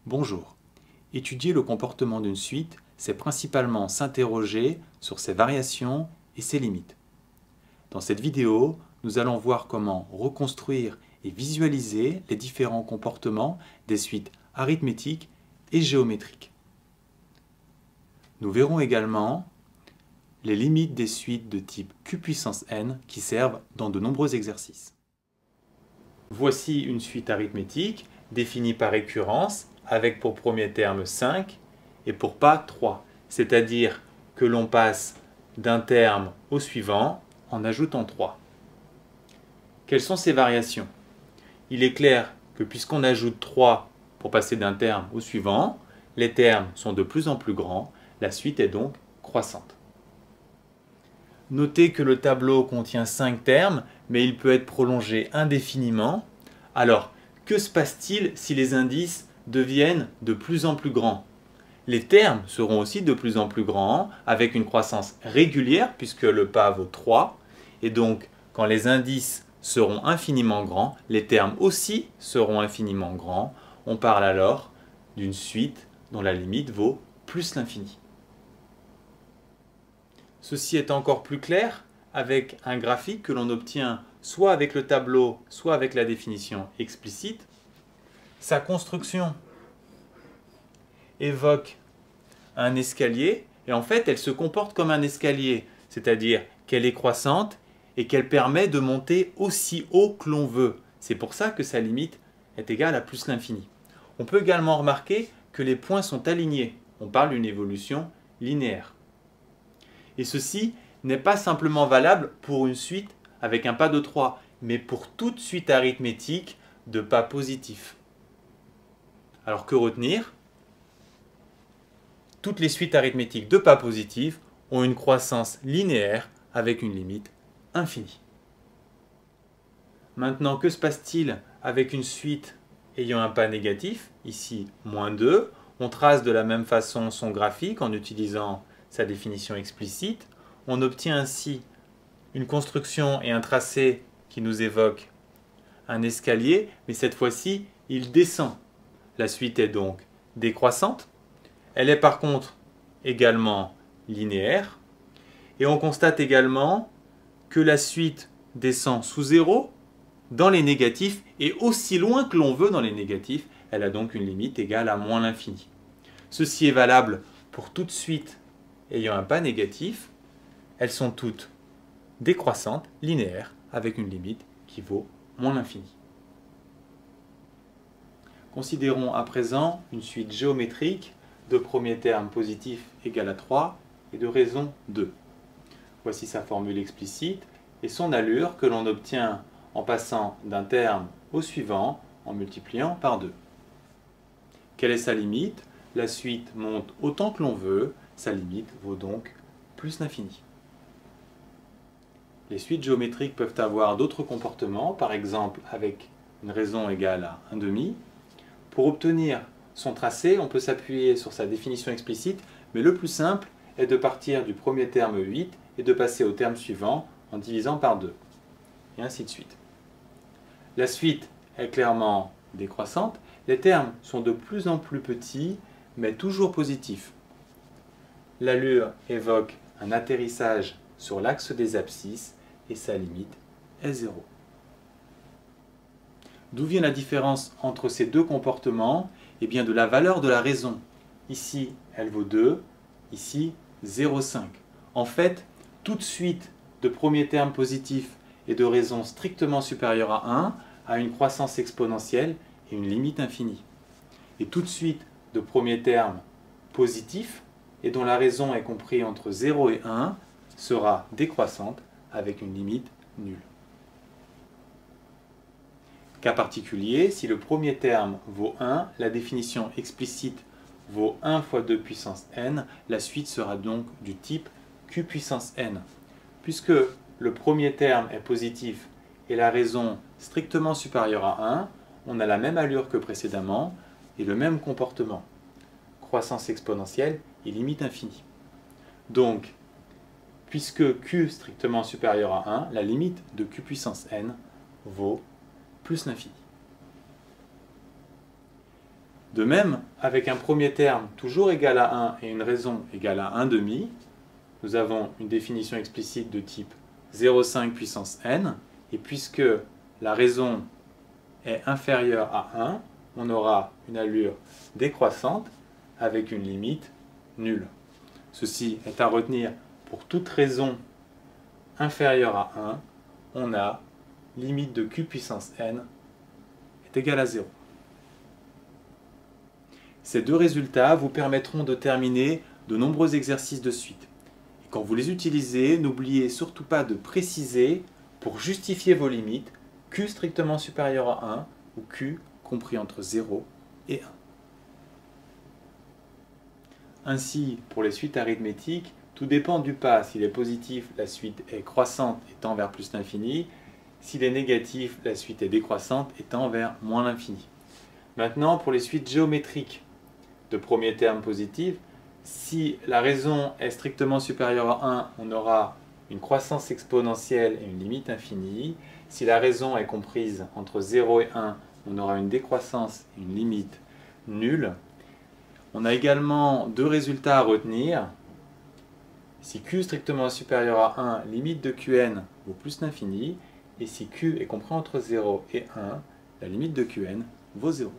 Bonjour. Étudier le comportement d'une suite, c'est principalement s'interroger sur ses variations et ses limites. Dans cette vidéo, nous allons voir comment reconstruire et visualiser les différents comportements des suites arithmétiques et géométriques. Nous verrons également les limites des suites de type q puissance n qui servent dans de nombreux exercices. Voici une suite arithmétique définie par récurrence avec pour premier terme 5 et pour pas 3, c'est-à-dire que l'on passe d'un terme au suivant en ajoutant 3. Quelles sont ces variations? Il est clair que puisqu'on ajoute 3 pour passer d'un terme au suivant, les termes sont de plus en plus grands, la suite est donc croissante. Notez que le tableau contient 5 termes, mais il peut être prolongé indéfiniment. Alors, que se passe-t-il si les indices deviennent de plus en plus grands? Les termes seront aussi de plus en plus grands, avec une croissance régulière, puisque le pas vaut 3. Et donc, quand les indices seront infiniment grands, les termes aussi seront infiniment grands. On parle alors d'une suite dont la limite vaut plus l'infini. Ceci est encore plus clair avec un graphique que l'on obtient soit avec le tableau, soit avec la définition explicite. Sa construction évoque un escalier et en fait elle se comporte comme un escalier, c'est-à-dire qu'elle est croissante et qu'elle permet de monter aussi haut que l'on veut. C'est pour ça que sa limite est égale à plus l'infini. On peut également remarquer que les points sont alignés. On parle d'une évolution linéaire. Et ceci n'est pas simplement valable pour une suite avec un pas de 3, mais pour toute suite arithmétique de pas positifs. Alors que retenir? Toutes les suites arithmétiques de pas positifs ont une croissance linéaire avec une limite infinie. Maintenant, que se passe-t-il avec une suite ayant un pas négatif? Ici, moins 2. On trace de la même façon son graphique en utilisant sa définition explicite. On obtient ainsi une construction et un tracé qui nous évoquent un escalier, mais cette fois-ci, il descend. La suite est donc décroissante. Elle est par contre également linéaire. Et on constate également que la suite descend sous 0 dans les négatifs et aussi loin que l'on veut dans les négatifs. Elle a donc une limite égale à moins l'infini. Ceci est valable pour toute suite ayant un pas négatif. Elles sont toutes décroissantes, linéaires, avec une limite qui vaut moins l'infini. Considérons à présent une suite géométrique de premier terme positif égal à 3 et de raison 2. Voici sa formule explicite et son allure que l'on obtient en passant d'un terme au suivant en multipliant par 2. Quelle est sa limite? La suite monte autant que l'on veut, sa limite vaut donc plus l'infini. Les suites géométriques peuvent avoir d'autres comportements, par exemple avec une raison égale à 1/2. Pour obtenir son tracé, on peut s'appuyer sur sa définition explicite, mais le plus simple est de partir du premier terme 8 et de passer au terme suivant en divisant par 2, et ainsi de suite. La suite est clairement décroissante, les termes sont de plus en plus petits, mais toujours positifs. L'allure évoque un atterrissage sur l'axe des abscisses et sa limite est 0. D'où vient la différence entre ces deux comportements? Eh bien de la valeur de la raison. Ici, elle vaut 2, ici 0,5. En fait, toute suite de premiers termes positifs et de raisons strictement supérieures à 1 a une croissance exponentielle et une limite infinie. Et toute suite de premiers termes positifs et dont la raison est comprise entre 0 et 1 sera décroissante avec une limite nulle. Cas particulier, si le premier terme vaut 1, la définition explicite vaut 1 fois 2 puissance n, la suite sera donc du type q puissance n. Puisque le premier terme est positif et la raison strictement supérieure à 1, on a la même allure que précédemment et le même comportement. Croissance exponentielle et limite infinie. Donc, puisque q strictement supérieur à 1, la limite de q puissance n vaut plus l'infini. De même, avec un premier terme toujours égal à 1 et une raison égale à 1 demi, nous avons une définition explicite de type 0,5 puissance n, et puisque la raison est inférieure à 1, on aura une allure décroissante avec une limite nulle. Ceci est à retenir pour toute raison inférieure à 1, on a limite de q puissance n est égale à 0. Ces deux résultats vous permettront de terminer de nombreux exercices de suite. Et quand vous les utilisez, n'oubliez surtout pas de préciser pour justifier vos limites q strictement supérieur à 1 ou q compris entre 0 et 1. Ainsi, pour les suites arithmétiques, tout dépend du pas. S'il est positif, la suite est croissante et tend vers plus l'infini. S'il est négatif, la suite est décroissante et tend vers moins l'infini. Maintenant, pour les suites géométriques de premier terme positif, si la raison est strictement supérieure à 1, on aura une croissance exponentielle et une limite infinie. Si la raison est comprise entre 0 et 1, on aura une décroissance et une limite nulle. On a également deux résultats à retenir. Si q strictement supérieur à 1, limite de qn vaut plus l'infini. Et si q est compris entre 0 et 1, la limite de qn vaut 0.